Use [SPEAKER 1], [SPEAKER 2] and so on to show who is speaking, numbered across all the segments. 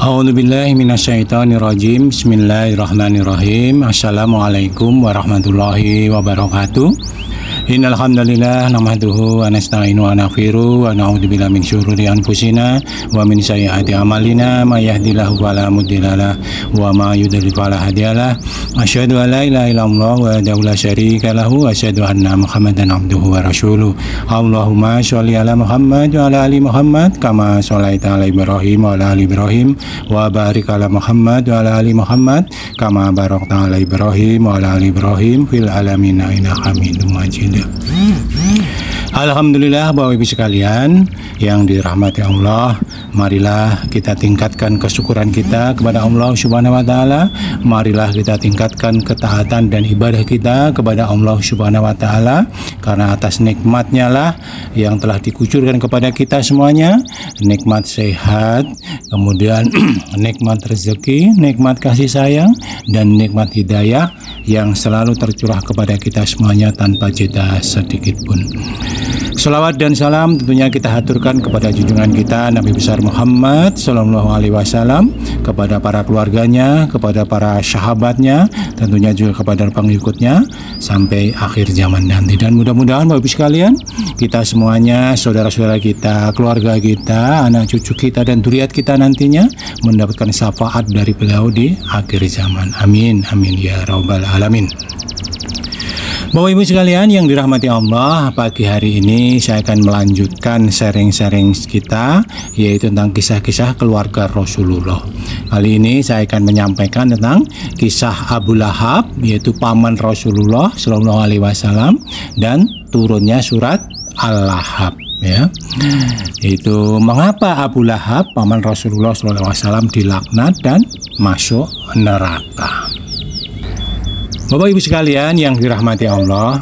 [SPEAKER 1] A'udzubillahi minasyaitonirrajim. Bismillahirrahmanirrahim. Assalamualaikum warahmatullahi wabarakatuh. Innal hamdalillah nahmaduhu wa nasta'inu wa naghfiruh wa na'udzubillahi min syururi anfusina wa min sayyiati a'malina may yahdihillahu fala mudhillalah wa may yudhlil fala hadiyalah. Asyhadu an la ilaha illallah wahdahu la syarika lahu wa asyhadu anna Muhammadan abduhu wa rasuluh. Allahumma sholli ala Muhammad wa ala ali Muhammad kama shallaita ala Ibrahim wa ala ali Ibrahim wa barik ala Muhammad wa ala ali Muhammad kama barakta ala Ibrahim wa ala ali Ibrahim fil alamin innaka Hamidum Majid. Alhamdulillah, Bapak Ibu sekalian yang dirahmati Allah, marilah kita tingkatkan kesyukuran kita kepada Allah Subhanahu wa taala. Marilah kita tingkatkan ketaatan dan ibadah kita kepada Allah Subhanahu wa taala, karena atas nikmatnya lah yang telah dikucurkan kepada kita semuanya, nikmat sehat, kemudian nikmat rezeki, nikmat kasih sayang, dan nikmat hidayah yang selalu tercurah kepada kita semuanya tanpa jeda sedikit pun. Salawat dan salam tentunya kita haturkan kepada junjungan kita Nabi besar Muhammad Sallallahu Alaihi Wasallam, kepada para keluarganya, kepada para sahabatnya, tentunya juga kepada pengikutnya sampai akhir zaman nanti. Dan mudah-mudahan Bapak Ibu sekalian, kita semuanya, saudara-saudara kita, keluarga kita, anak cucu kita, dan dzurriat kita nantinya mendapatkan syafaat dari beliau di akhir zaman. Amin, amin ya rabbal alamin. Bapak Ibu sekalian yang dirahmati Allah, pagi hari ini saya akan melanjutkan sharing-sharing kita, yaitu tentang kisah-kisah keluarga Rasulullah. Kali ini saya akan menyampaikan tentang kisah Abu Lahab, yaitu paman Rasulullah Shallallahu Alaihi Wasallam, dan turunnya surat Al-Lahab. Ya, itu mengapa Abu Lahab, paman Rasulullah Shallallahu Alaihi Wasallam, dilaknat dan masuk neraka. Bapak Ibu sekalian yang dirahmati Allah.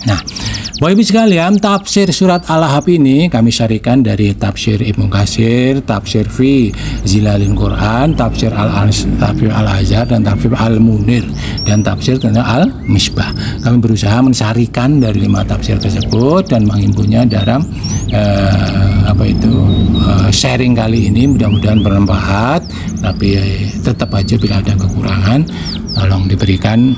[SPEAKER 1] Nah, Bapak Ibu sekalian, tafsir surat Al-Lahab ini kami syarikan dari tafsir Ibnu Katsir, tafsir fi Zilalil Quran, tafsir Al-Azhar, dan tafsir Al-Munir, dan tafsir Al-Misbah. Kami berusaha mensyarikan dari 5 tafsir tersebut dan menghimpunnya dalam sharing kali ini. Mudah-mudahan bermanfaat, tapi tetap aja bila ada kekurangan tolong diberikan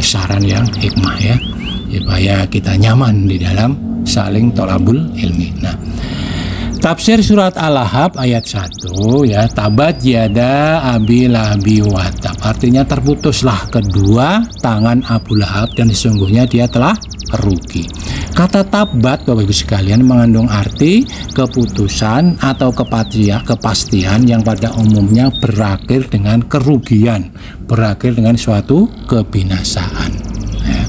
[SPEAKER 1] saran yang hikmah ya, supaya kita nyaman di dalam saling tolabul ilmi. Nah, tafsir surat Al-Lahab ayat 1 ya, tabat yada abi lahabi watab, artinya terputuslah kedua tangan Abu Lahab dan sesungguhnya dia telah rugi. Kata tabat, Bapak Ibu sekalian, mengandung arti keputusan atau kepastian yang pada umumnya berakhir dengan kerugian, berakhir dengan suatu kebinasaan ya.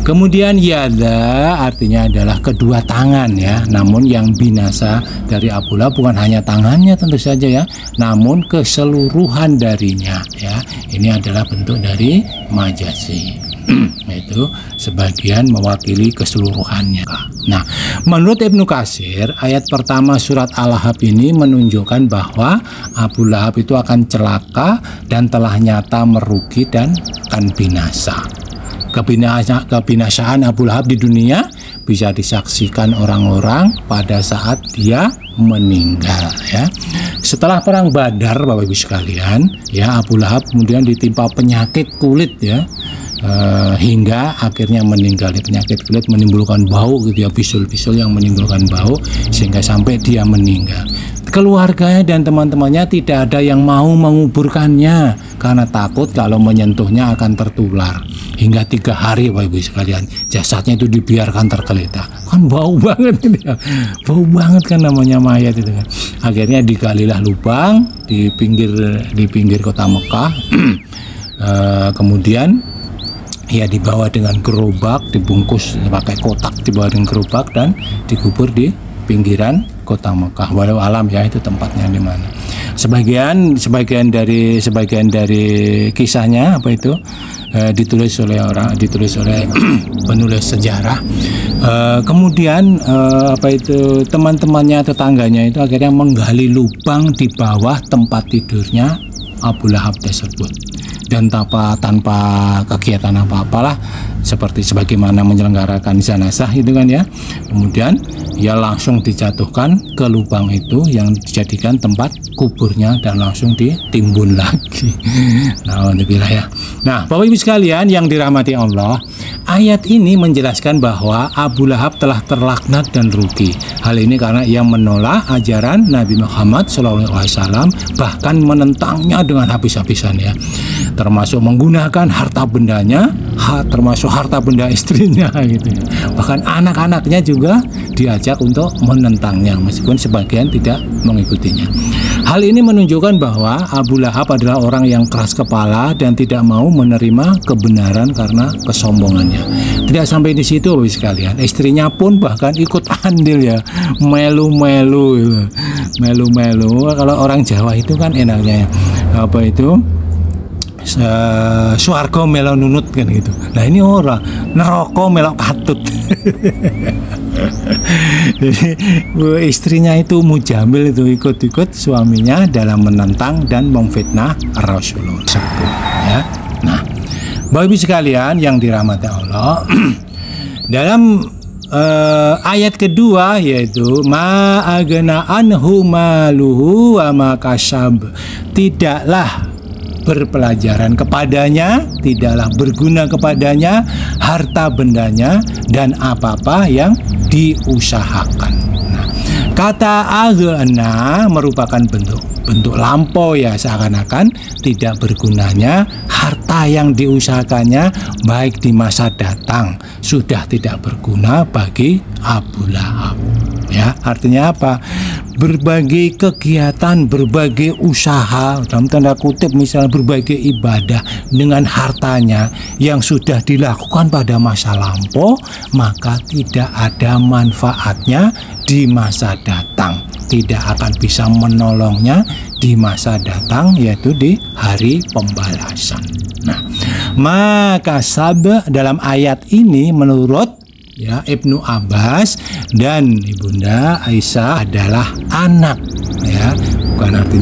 [SPEAKER 1] Kemudian yada artinya adalah kedua tangan ya, namun yang binasa dari Abu Lahab bukan hanya tangannya tentu saja ya, namun keseluruhan darinya ya. Ini adalah bentuk dari majasi, yaitu sebagian mewakili keseluruhannya. Nah, menurut Ibnu Katsir, ayat pertama surat Al-Lahab ini menunjukkan bahwa Abu Lahab itu akan celaka dan telah nyata merugi dan akan binasa. Kebinasaan Abu Lahab di dunia bisa disaksikan orang-orang pada saat dia meninggal ya. Setelah perang Badar, Bapak Ibu sekalian ya, Abu Lahab kemudian ditimpa penyakit kulit ya, hingga akhirnya meninggal. Penyakit kulit menimbulkan bau gitu ya, bisul-bisul yang menimbulkan bau sehingga sampai dia meninggal. Keluarganya dan teman-temannya tidak ada yang mau menguburkannya karena takut kalau menyentuhnya akan tertular. Hingga 3 hari Bapak Ibu sekalian, jasadnya itu dibiarkan tergeletak. Kan bau banget gitu ya. Bau banget kan namanya mayat itu kan. Akhirnya digalilah lubang di pinggir kota Mekah. Kemudian ya dibawa dengan gerobak, dibungkus pakai kotak, dibawa dengan gerobak dan dikubur di pinggiran kota Mekah. Walau alam ya itu tempatnya di mana. Sebagian dari kisahnya ditulis oleh penulis sejarah. Kemudian teman-temannya, tetangganya itu akhirnya menggali lubang di bawah tempat tidurnya Abu Lahab tersebut. dan tanpa kegiatan apa-apalah, seperti sebagaimana menyelenggarakan jenazah itu kan ya. Kemudian ia langsung dijatuhkan ke lubang itu yang dijadikan tempat kuburnya dan langsung ditimbun lagi. Alhamdulillah ya. Nah, Bapak Ibu sekalian yang dirahmati Allah, ayat ini menjelaskan bahwa Abu Lahab telah terlaknat dan rugi. Hal ini karena ia menolak ajaran Nabi Muhammad SAW, bahkan menentangnya dengan habis-habisan ya. Termasuk menggunakan harta bendanya, termasuk harta benda istrinya gitu ya. Bahkan anak-anaknya juga diajak untuk menentangnya meskipun sebagian tidak mengikutinya. Hal ini menunjukkan bahwa Abu Lahab adalah orang yang keras kepala dan tidak mau menerima kebenaran karena kesombongannya. Tidak sampai di situ Bapak sekalian, istrinya pun bahkan ikut andil ya, melu-melu. Kalau orang Jawa itu kan enaknya ya, apa itu? Suarga melok nunut kan gitu. Nah ini orang neraka melok patut. Jadi istrinya itu Mujamil itu ikut-ikut suaminya dalam menentang dan memfitnah Rasulullah ya. Nah, Bapak Ibu sekalian yang dirahmati Allah, dalam ayat kedua yaitu ma agna anhu maluhu wa ma kasab, tidaklah berpelajaran kepadanya, tidaklah berguna kepadanya harta bendanya dan apa-apa yang diusahakan. Nah, kata agna merupakan bentuk lampau ya, seakan-akan tidak bergunanya harta yang diusahakannya baik di masa datang sudah tidak berguna bagi Abu Lahab. Ya, artinya apa? Berbagai kegiatan, berbagai usaha, dalam tanda kutip misalnya berbagai ibadah dengan hartanya yang sudah dilakukan pada masa lampau, maka tidak ada manfaatnya di masa datang, tidak akan bisa menolongnya di masa datang, yaitu di hari pembalasan. Nah, maka dalam ayat ini menurut ya Ibnu Abbas dan Ibunda Aisyah adalah anak ya,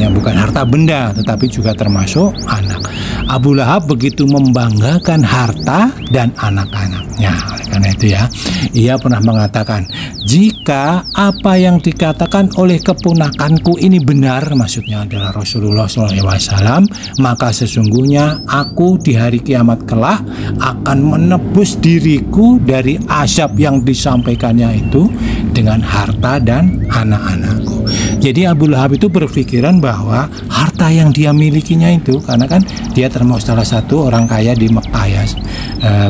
[SPEAKER 1] bukan harta benda tetapi juga termasuk anak. Abu Lahab begitu membanggakan harta dan anak-anaknya. Oleh karena itu ya, ia pernah mengatakan, jika apa yang dikatakan oleh keponakanku ini benar, maksudnya adalah Rasulullah SAW, maka sesungguhnya aku di hari kiamat kelak akan menebus diriku dari azab yang disampaikannya itu dengan harta dan anak-anakku. Jadi Abu Lahab itu berpikiran bahwa harta yang dia milikinya itu, karena kan dia termasuk salah satu orang kaya di Mekah ya,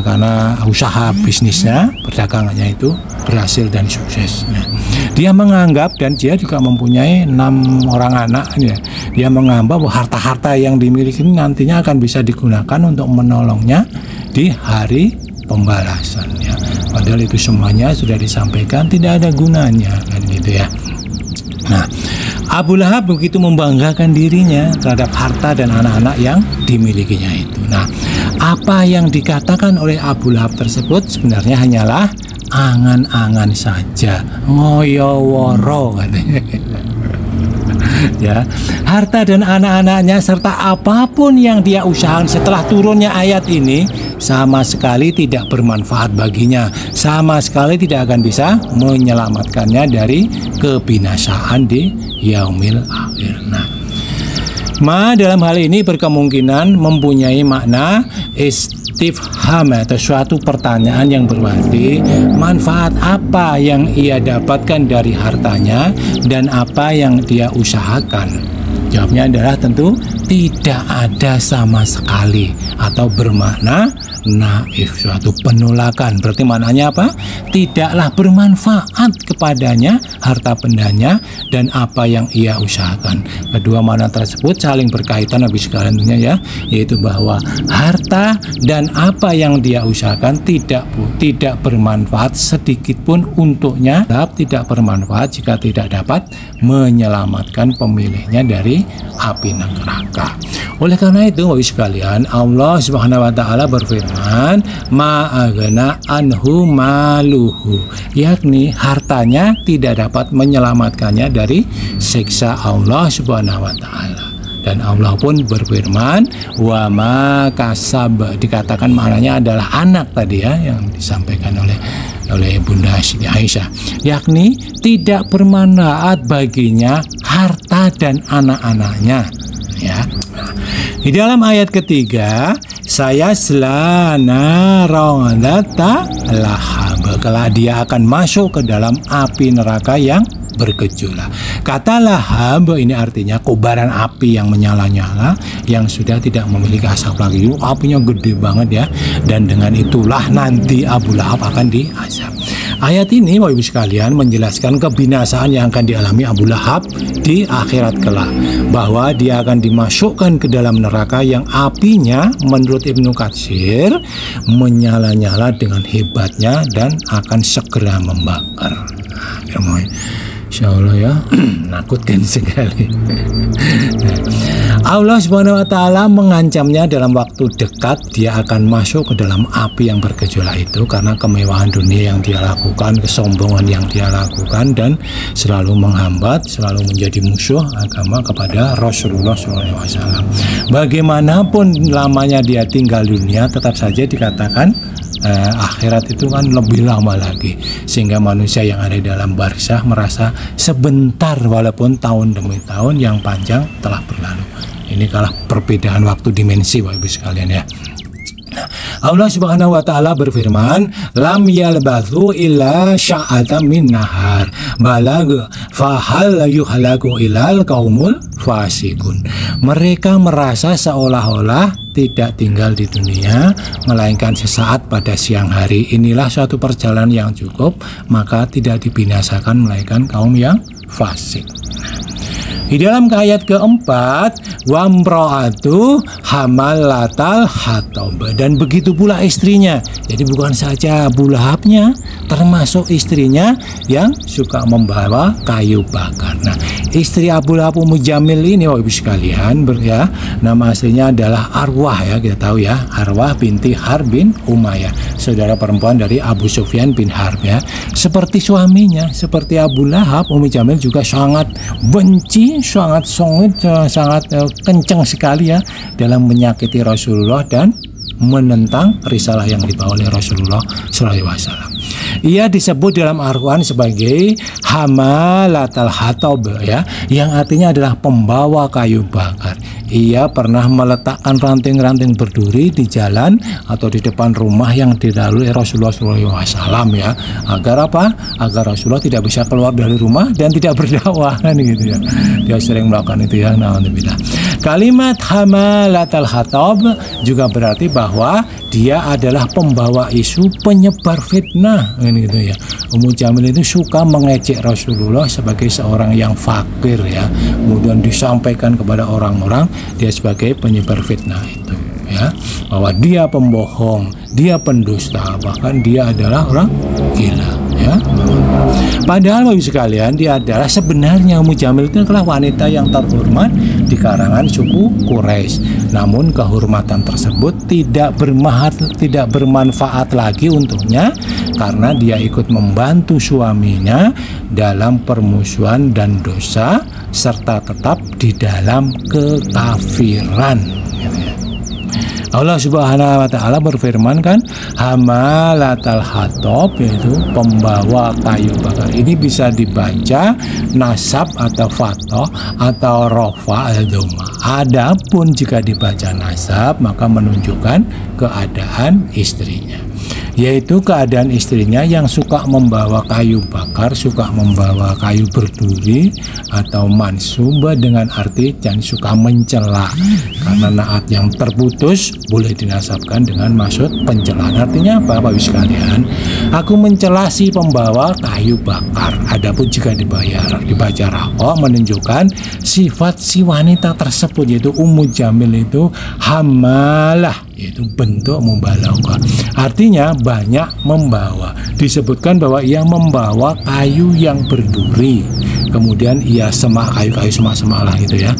[SPEAKER 1] karena usaha bisnisnya, perdagangannya itu berhasil dan sukses. Nah, dia menganggap, dan dia juga mempunyai 6 orang anak ya, dia menganggap bahwa harta-harta yang dimiliki ini nantinya akan bisa digunakan untuk menolongnya di hari pembalasan ya. Padahal itu semuanya sudah disampaikan tidak ada gunanya kan gitu ya. Nah, Abu Lahab begitu membanggakan dirinya terhadap harta dan anak-anak yang dimilikinya itu. Nah, apa yang dikatakan oleh Abu Lahab tersebut sebenarnya hanyalah angan-angan saja, ngoyoworo katanya. Ya, harta dan anak-anaknya serta apapun yang dia usahakan setelah turunnya ayat ini sama sekali tidak bermanfaat baginya, sama sekali tidak akan bisa menyelamatkannya dari kebinasaan di yaumil akhir. Nah, dalam hal ini berkemungkinan mempunyai makna istifham atau suatu pertanyaan yang berarti manfaat apa yang ia dapatkan dari hartanya dan apa yang dia usahakan. Jawabnya adalah tentu tidak ada sama sekali, atau bermakna naif, suatu penolakan. Berarti maknanya apa? Tidaklah bermanfaat kepadanya harta bendanya dan apa yang ia usahakan. Kedua makna tersebut saling berkaitan habis sekalian ya, yaitu bahwa harta dan apa yang dia usahakan tidak bermanfaat sedikit pun untuknya, tidak bermanfaat jika tidak dapat menyelamatkan pemiliknya dari api neraka. Oleh karena itu, Bapak sekalian, Allah Subhanahu wa taala berfirman, ma'agana anhu maluhu, yakni hartanya tidak dapat menyelamatkannya dari siksa Allah Subhanahu wa taala. Dan Allah pun berfirman, wa ma kasab, dikatakan maknanya adalah anak tadi ya, yang disampaikan oleh Bunda Siti Aisyah, yakni tidak bermanfaat baginya harta dan anak-anaknya ya. Di dalam ayat ketiga, saya selana rawdata lahab, kelak dia akan masuk ke dalam api neraka yang bergejolak. Kata lahab ini artinya kobaran api yang menyala-nyala, yang sudah tidak memiliki asap lagi. Apinya gede banget ya, dan dengan itulah nanti Abu Lahab akan diazab. Ayat ini Bapak Ibu sekalian menjelaskan kebinasaan yang akan dialami Abu Lahab di akhirat kelak, bahwa dia akan dimasukkan ke dalam neraka yang apinya menurut Ibnu Katsir menyala-nyala dengan hebatnya dan akan segera membakar. Insya Allah ya, menakutkan sekali. Allah Subhanahu wa Ta'ala mengancamnya dalam waktu dekat dia akan masuk ke dalam api yang bergejolak itu karena kemewahan dunia yang dia lakukan, kesombongan yang dia lakukan, dan selalu menghambat, selalu menjadi musuh agama kepada Rasulullah SAW. Bagaimanapun lamanya dia tinggal di dunia, tetap saja dikatakan akhirat itu kan lebih lama lagi, sehingga manusia yang ada dalam barzah merasa sebentar walaupun tahun demi tahun yang panjang telah berlalu. Ini kalah perbedaan waktu dimensi Bapak Ibu sekalian ya. Allah Subhanahu wa Ta'ala berfirman, lam yalbathu illa sya'atan min nahar balag fahal yuhlaku ilal qaumul fasikun. Mereka merasa seolah-olah tidak tinggal di dunia melainkan sesaat pada siang hari. Inilah suatu perjalanan yang cukup, maka tidak dibinasakan melainkan kaum yang fasik. Di dalam ayat keempat, wamro'atu hamalatal hatob, dan begitu pula istrinya. Jadi bukan saja Abu Lahabnya, termasuk istrinya yang suka membawa kayu bakar. Nah, istri Abu Lahab Ummu Jamil ini Bapak Ibu sekalian ya, nama aslinya adalah Arwah ya, kita tahu ya, Arwah binti Harb bin Umayyah, saudara perempuan dari Abu Sufyan bin Harb ya. Seperti suaminya, seperti Abu Lahab, Ummu Jamil juga sangat benci, sangat kencang sekali ya dalam menyakiti Rasulullah dan menentang risalah yang dibawa oleh Rasulullah SAW. Ia disebut dalam Al-Quran sebagai hamalatal hatob ya, yang artinya adalah pembawa kayu bakar. Ia pernah meletakkan ranting-ranting berduri di jalan atau di depan rumah yang dilalui Rasulullah SAW ya, agar apa? Agar Rasulullah tidak bisa keluar dari rumah dan tidak berdakwah kan gitu ya. Dia sering melakukan itu ya. Alhamdulillah. Kalimat hamalatal hatob juga berarti bahwa dia adalah pembawa isu, penyebar fitnah gitu ya. Ummu Jamil itu suka mengejek Rasulullah sebagai seorang yang fakir ya, kemudian disampaikan kepada orang-orang dia sebagai penyebar fitnah itu ya, bahwa dia pembohong, dia pendusta, bahkan dia adalah orang gila ya. Padahal Bapak Ibu sekalian, dia adalah sebenarnya Ummu Jamil itu adalah wanita yang terhormat di kalangan suku Quraisy. Namun kehormatan tersebut tidak bermanfaat lagi untuknya karena dia ikut membantu suaminya dalam permusuhan dan dosa serta tetap di dalam kekafiran. Allah Subhanahu wa Ta'ala berfirman kan, hamalatal hatob, yaitu pembawa kayu bakar. Ini bisa dibaca nasab atau fatoh atau rofa atau doma. Adapun jika dibaca nasab maka menunjukkan keadaan istrinya, yaitu keadaan istrinya yang suka membawa kayu bakar, suka membawa kayu berduri atau mansubah dengan arti dan suka mencela, karena naat yang terputus boleh dinasabkan dengan maksud pencelaan. Artinya apa Bapak Ibu sekalian? Aku mencela si pembawa kayu bakar. Adapun jika dibaca rafa menunjukkan sifat si wanita tersebut, yaitu Ummu Jamil itu hamalah, yaitu bentuk mubalaghah. Artinya banyak membawa. Disebutkan bahwa ia membawa kayu yang berduri. Kemudian ia semak, kayu-kayu semak-semak lah itu ya,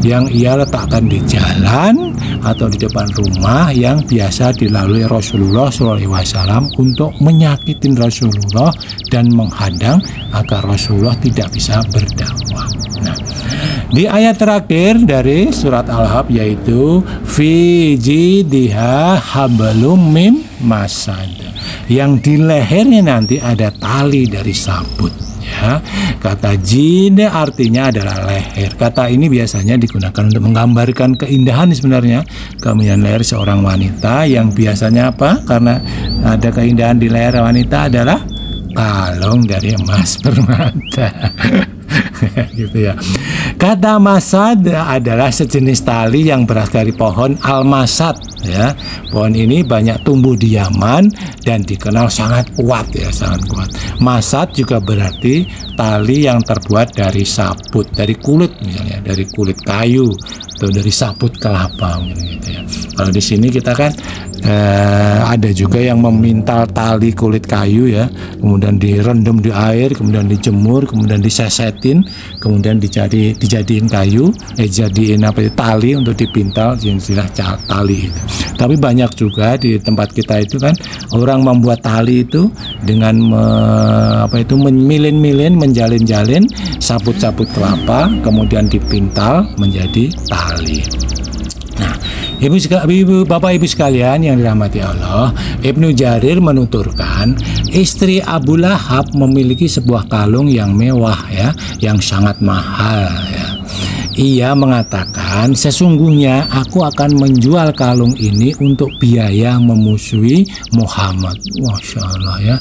[SPEAKER 1] yang ia letakkan di jalan atau di depan rumah yang biasa dilalui Rasulullah SAW untuk menyakitin Rasulullah dan menghadang agar Rasulullah tidak bisa berdakwah. Nah, Di ayat terakhir dari surat Al-Ahzab yaitu fi jidha hablum mim masad. Yang di lehernya nanti ada tali dari sabut. Ya, kata jid artinya adalah leher. Kata ini biasanya digunakan untuk menggambarkan keindahan sebenarnya keindahan leher seorang wanita yang biasanya apa? Karena ada keindahan di leher wanita adalah kalung dari emas permata. Gitu ya. Kata masad adalah sejenis tali yang berasal dari pohon almasad ya. Pohon ini banyak tumbuh di Yaman dan dikenal sangat kuat ya, sangat kuat. Masad juga berarti tali yang terbuat dari sabut, dari kulit misalnya, dari kulit kayu atau dari sabut kelapa gitu ya. Kalau di sini kita kan ada juga yang memintal tali kulit kayu ya, kemudian direndam di air, kemudian dijemur, kemudian disesetin, kemudian dijadiin kayu, jadiin tali untuk dipintal, istilah tali itu. Tapi banyak juga di tempat kita itu kan orang membuat tali itu dengan memilin-milin, menjalin-jalin sabut-sabut kelapa, kemudian dipintal menjadi tali. Nah, Bapak Ibu sekalian yang dirahmati Allah, Ibnu Jarir menuturkan istri Abu Lahab memiliki sebuah kalung yang mewah ya, yang sangat mahal ya. Ia mengatakan, sesungguhnya aku akan menjual kalung ini untuk biaya memusuhi Muhammad. Masya Allah ya.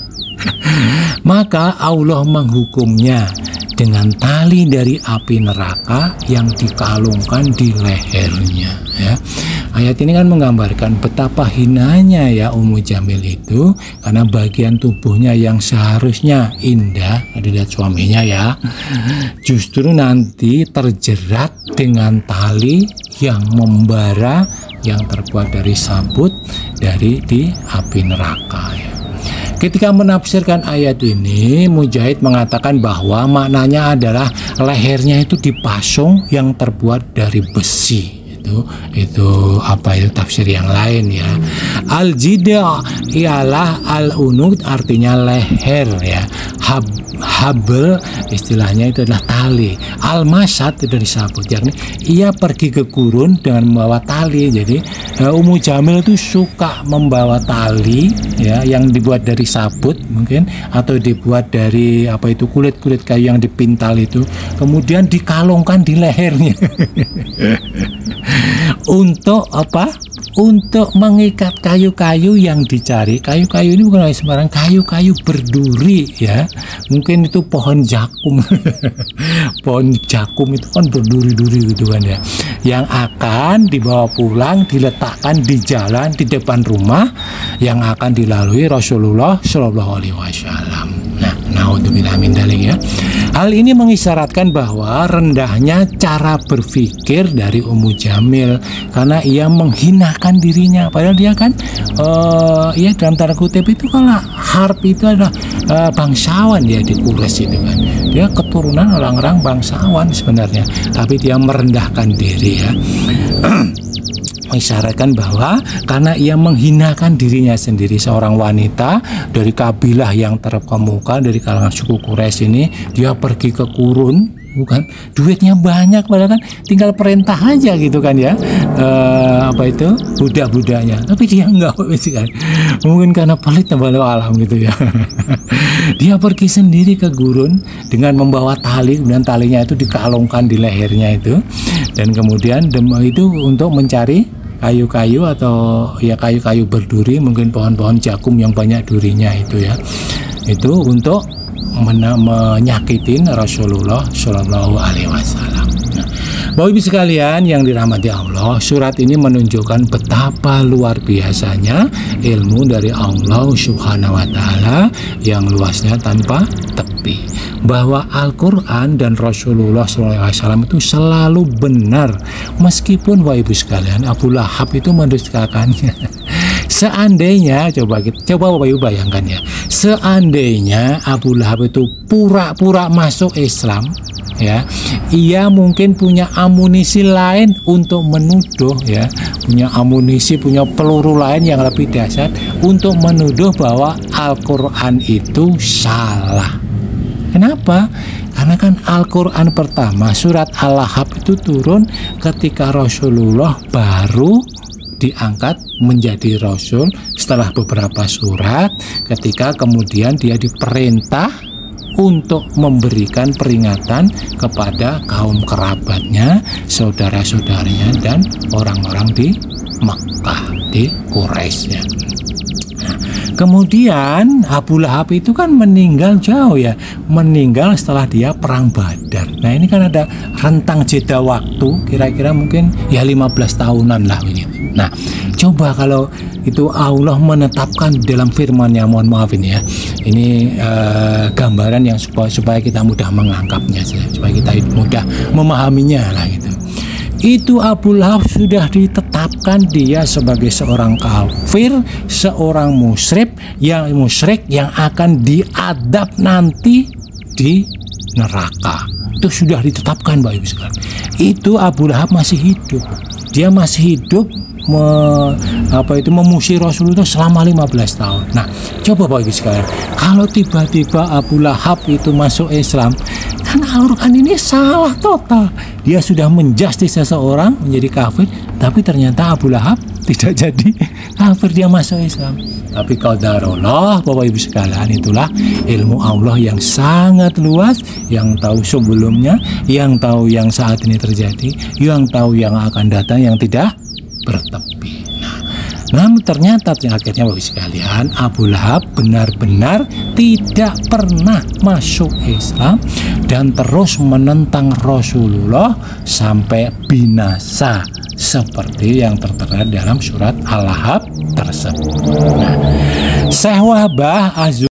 [SPEAKER 1] Maka Allah menghukumnya dengan tali dari api neraka yang dikalungkan di lehernya ya. Ayat ini kan menggambarkan betapa hinanya ya Ummu Jamil itu, karena bagian tubuhnya yang seharusnya indah, dilihat suaminya ya, justru nanti terjerat dengan tali yang membara yang terbuat dari sabut dari di api neraka ya. Ketika menafsirkan ayat ini, Mujahid mengatakan bahwa maknanya adalah lehernya itu dipasung yang terbuat dari besi. Itu tafsir yang lain ya. Al-jida ialah al-unud, artinya leher ya. Habl istilahnya itu adalah tali. Al-masad itu dari sabut. Jadi ia pergi ke gurun dengan membawa tali. Jadi Ummu Jamil itu suka membawa tali ya, yang dibuat dari sabut mungkin, atau dibuat dari kulit-kulit kayu yang dipintal itu, kemudian dikalungkan di lehernya. Untuk apa? Untuk mengikat kayu-kayu yang dicari. Kayu-kayu ini bukan sembarang kayu-kayu berduri ya. Mungkin itu pohon jakum. Pohon jakum itu kan berduri-duri gitu kan ya. Yang akan dibawa pulang, diletakkan di jalan di depan rumah yang akan dilalui Rasulullah Shallallahu Alaihi Wasallam. Nah, naudzubillah min dzalik ya. Hal ini mengisyaratkan bahwa rendahnya cara berpikir dari Ummu Jamil karena ia menghinakan dirinya, padahal dia kan ya dalam tanda kutip itu kalau harp itu adalah bangsawan dia di Quraisy itu kan, dia keturunan orang-orang bangsawan sebenarnya, tapi dia merendahkan diri ya. Mengisyaratkan bahwa karena ia menghinakan dirinya sendiri, seorang wanita dari kabilah yang terkemuka dari kalangan suku Quraisy ini, dia pergi ke gurun, bukan duitnya banyak, padahal kan tinggal perintah aja gitu kan ya, budak-budaknya, tapi dia enggak kan, mungkin karena pelit walau alam gitu ya. Dia pergi sendiri ke gurun dengan membawa tali, kemudian talinya itu dikalungkan di lehernya itu, dan kemudian itu untuk mencari kayu-kayu atau ya kayu-kayu berduri, mungkin pohon-pohon jakum yang banyak durinya itu ya, itu untuk menyakitin Rasulullah Shallallahu Alaihi Wasallam. Nah, Bapak Ibu sekalian yang dirahmati Allah, surat ini menunjukkan betapa luar biasanya ilmu dari Allah Subhanahu Wa Taala yang luasnya tanpa tepi, bahwa Al-Quran dan Rasulullah SAW itu selalu benar, meskipun Bapak Ibu sekalian Abu Lahab itu mendustakannya. Seandainya coba Bapak Ibu bayangkan ya, seandainya Abu Lahab itu pura-pura masuk Islam ya, ia mungkin punya amunisi lain untuk menuduh ya, punya amunisi, punya peluru lain yang lebih dahsyat untuk menuduh bahwa Al-Quran itu salah. Kenapa? Karena kan Al-Quran pertama surat Al-Lahab itu turun ketika Rasulullah baru diangkat menjadi Rasul setelah beberapa surat, ketika kemudian dia diperintah untuk memberikan peringatan kepada kaum kerabatnya, saudara-saudaranya, dan orang-orang di Makkah, di Quraisy. Kemudian Abu Lahab itu kan meninggal jauh ya, meninggal setelah dia perang Badar. Nah ini kan ada rentang jeda waktu, kira-kira mungkin ya 15 tahunan lah begitu. Nah coba kalau itu Allah menetapkan dalam firman-Nya, mohon maaf ini ya, ini gambaran yang supaya kita mudah menganggapnya, supaya kita mudah memahaminya lah gitu. Itu Abu Lahab sudah ditetapkan dia sebagai seorang kafir, seorang musyrik yang akan diadab nanti di neraka. Itu sudah ditetapkan Bapak Ibu sekalian. Itu Abu Lahab masih hidup. Dia masih hidup memusuhi Rasulullah selama 15 tahun. Nah, coba Bapak Ibu sekalian, kalau tiba-tiba Abu Lahab itu masuk Islam, kan Al-Quran ini salah total. Dia sudah menjustis seseorang menjadi kafir, tapi ternyata Abu Lahab tidak jadi kafir, dia masuk Islam. Tapi qadarullah Bapak Ibu sekalian, itulah ilmu Allah yang sangat luas, yang tahu sebelumnya, yang tahu yang saat ini terjadi, yang tahu yang akan datang, yang tidak bertepi. Namun ternyata akhirnya Bapak Ibu sekalian, Abu Lahab benar-benar tidak pernah masuk Islam dan terus menentang Rasulullah sampai binasa seperti yang tertera dalam surat Al-Lahab tersebut. Nah, Syekh Wahbah